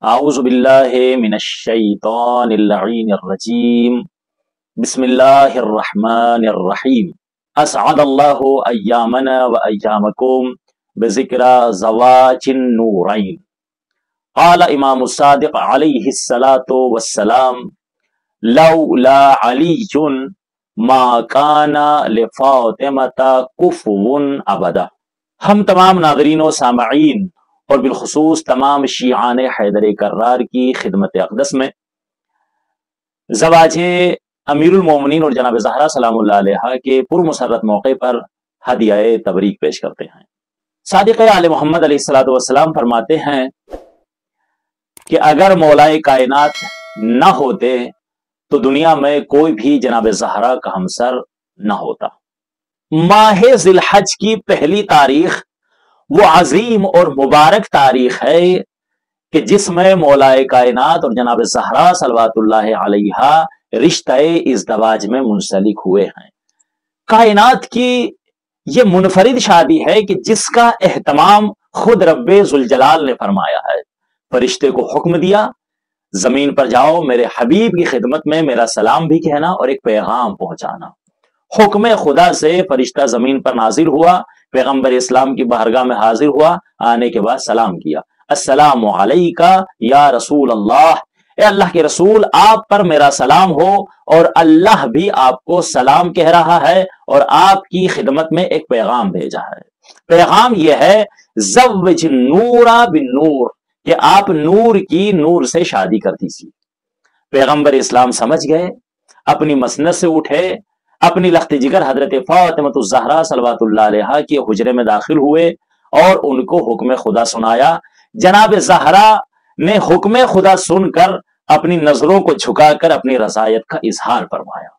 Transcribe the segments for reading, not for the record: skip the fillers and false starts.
اعوذ باللہ من الشیطان اللعین الرجیم بسم اللہ الرحمن الرحیم اسعد اللہ ایامنا و ایامکم بذکر زواج النورین قال امام الصادق علیہ الصلاۃ والسلام لولا علی ما کان لفاطمۃ کفو ابدا۔ ہم تمام ناظرین و سامعین اور بالخصوص تمام شیعان حیدر کرار کی خدمت اقدس میں زواج امیر المومنین اور جناب زہرا سلام اللہ علیہ کے پرمسرت موقع پر ہدیہ تبریک پیش کرتے ہیں۔ صادق آل محمد علیہ الصلوۃ والسلام فرماتے ہیں کہ اگر مولائے کائنات نہ ہوتے تو دنیا میں کوئی بھی جناب زہرا کا ہمسر نہ ہوتا۔ ماہ ذی الحج کی پہلی تاریخ وہ عظیم اور مبارک تاریخ ہے کہ جس میں مولائے کائنات اور جناب زہرا صلوات اللہ علیہ رشتہ ازدواج میں منسلک ہوئے ہیں۔ کائنات کی یہ منفرد شادی ہے کہ جس کا اہتمام خود رب ذوالجلال نے فرمایا ہے۔ فرشتے کو حکم دیا زمین پر جاؤ میرے حبیب کی خدمت میں میرا سلام بھی کہنا اور ایک پیغام پہنچانا۔ حکم خدا سے فرشتہ زمین پر نازل ہوا، پیغمبر اسلام کی بارگاہ میں حاضر ہوا، آنے کے بعد سلام کیا، السلام علیکہ یا رسول اللہ، اے اللہ کے رسول آپ پر میرا سلام ہو، اور اللہ بھی آپ کو سلام کہہ رہا ہے اور آپ کی خدمت میں ایک پیغام بھیجا ہے۔ پیغام یہ ہے زوج نورا بالنور، کہ آپ نور کی نور سے شادی کر دیجیے۔ پیغمبر اسلام سمجھ گئے، اپنی مسند سے اٹھے، اپنی لخت جگر حضرت فاطمہ الزہرا صلوات اللہ علیہ کے حجرے میں داخل ہوئے اور ان کو حکم خدا سنایا۔ جناب زہرا نے حکم خدا سن کر اپنی نظروں کو جھکا کر اپنی رضایت کا اظہار فرمایا۔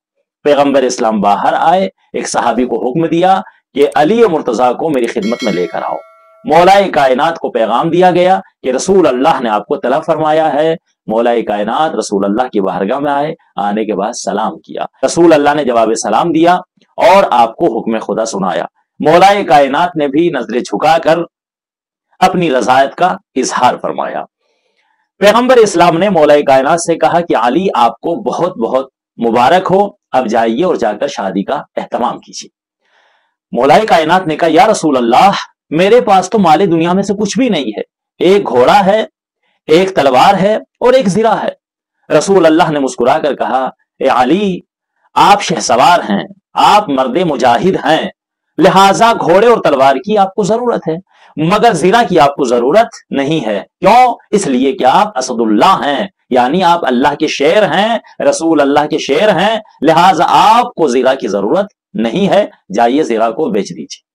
پیغمبر اسلام باہر آئے، ایک صحابی کو حکم دیا کہ علی مرتضیٰ کو میری خدمت میں لے کر آؤ۔ مولائے کائنات کو پیغام دیا گیا کہ رسول اللہ نے آپ کو طلب فرمایا ہے۔ مولائے کائنات رسول اللہ کی بارگاہ میں آئے، آنے کے بعد سلام کیا، رسول اللہ نے جواب سلام دیا اور آپ کو حکم خدا سنایا۔ مولائے کائنات نے بھی نظریں جھکا کر اپنی رضایت کا اظہار فرمایا۔ پیغمبر اسلام نے مولائے کائنات سے کہا کہ علی آپ کو بہت بہت مبارک ہو، اب جائیے اور جا کر شادی کا اہتمام کیجیے۔ مولائے کائنات نے کہا یا رسول اللہ میرے پاس تو مال دنیا میں سے کچھ بھی نہیں ہے، ایک گھوڑا ہے، ایک تلوار ہے اور ایک زرہ ہے۔ رسول اللہ نے مسکرا کر کہا اے علی آپ شہسوار ہیں، آپ مرد مجاہد ہیں، لہٰذا گھوڑے اور تلوار کی آپ کو ضرورت ہے مگر زرہ کی آپ کو ضرورت نہیں ہے۔ کیوں؟ اس لیے کہ آپ اسد اللہ ہیں، یعنی آپ اللہ کے شیر ہیں، رسول اللہ کے شیر ہیں، لہٰذا آپ کو زرہ کی ضرورت نہیں ہے، جائیے زرہ کو بیچ دیجیے۔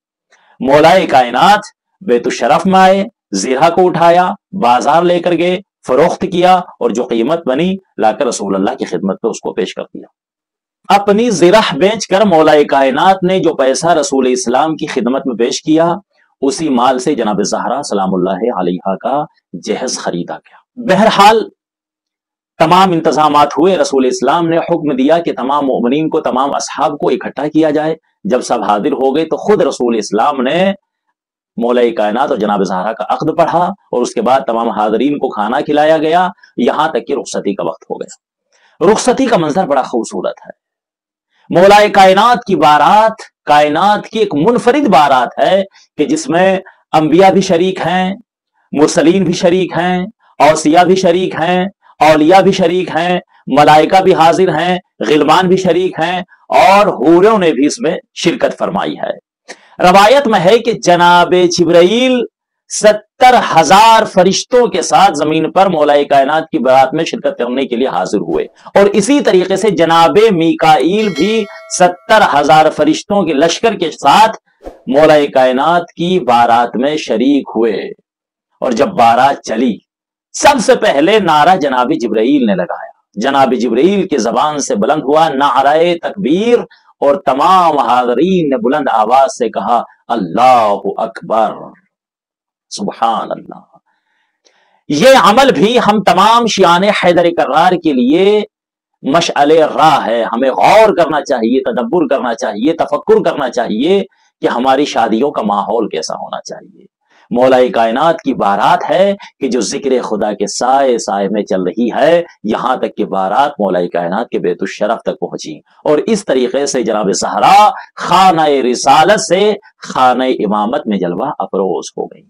مولائے کائنات بیت الشرف میں آئے، زرہ کو اٹھایا، بازار لے کر گئے، فروخت کیا اور جو قیمت بنی لا کر رسول اللہ کی خدمت پہ اس کو پیش کر دیا۔ اپنی زرہ بیچ کر مولائے کائنات نے جو پیسہ رسول اسلام کی خدمت میں پیش کیا اسی مال سے جناب زہرا سلام اللہ علیہ کا جہیز خریدا گیا۔ بہرحال تمام انتظامات ہوئے، رسول اسلام نے حکم دیا کہ تمام مومنین کو، تمام اصحاب کو اکٹھا کیا جائے۔ جب سب حاضر ہو گئے تو خود رسول اسلام نے مولائے کائنات اور جناب زہرا کا عقد پڑھا اور اس کے بعد تمام حاضرین کو کھانا کھلایا گیا، یہاں تک کہ رخصتی کا وقت ہو گیا۔ رخصتی کا منظر بڑا خوبصورت ہے۔ مولائے کائنات کی بارات کائنات کی ایک منفرد بارات ہے کہ جس میں انبیاء بھی شریک ہیں، مرسلین بھی شریک ہیں، اوصیاء بھی شریک ہیں، اولیاء بھی شریک ہیں، ملائکہ بھی حاضر ہیں، غلمان بھی شریک ہیں اور حوروں نے بھی اس میں شرکت فرمائی ہے۔ روایت میں ہے کہ جناب جبرائیل 70,000 فرشتوں کے ساتھ زمین پر مولائے کائنات کی بارات میں شرکت کرنے کے لیے حاضر ہوئے، اور اسی طریقے سے جناب میکائیل بھی 70,000 فرشتوں کے لشکر کے ساتھ مولائے کائنات کی بارات میں شریک ہوئے۔ اور جب بارات چلی سب سے پہلے نعرہ جناب جبرائیل نے لگایا، جناب جبرائیل کی زبان سے بلند ہوا نعرہ تکبیر، اور تمام حاضرین نے بلند آواز سے کہا اللہ اکبر، سبحان اللہ۔ یہ عمل بھی ہم تمام شیعان حیدر کرار کے لیے مشعل راہ ہے۔ ہمیں غور کرنا چاہیے، تدبر کرنا چاہیے، تفکر کرنا چاہیے کہ ہماری شادیوں کا ماحول کیسا ہونا چاہیے۔ مولا کائنات کی بارات ہے کہ جو ذکر خدا کے سائے سائے میں چل رہی ہے، یہاں تک کہ بارات مولا کائنات کے بیت الشرف تک پہنچی، اور اس طریقے سے جناب زہرا خانہ رسالت سے خانہ امامت میں جلوہ افروز ہو گئی۔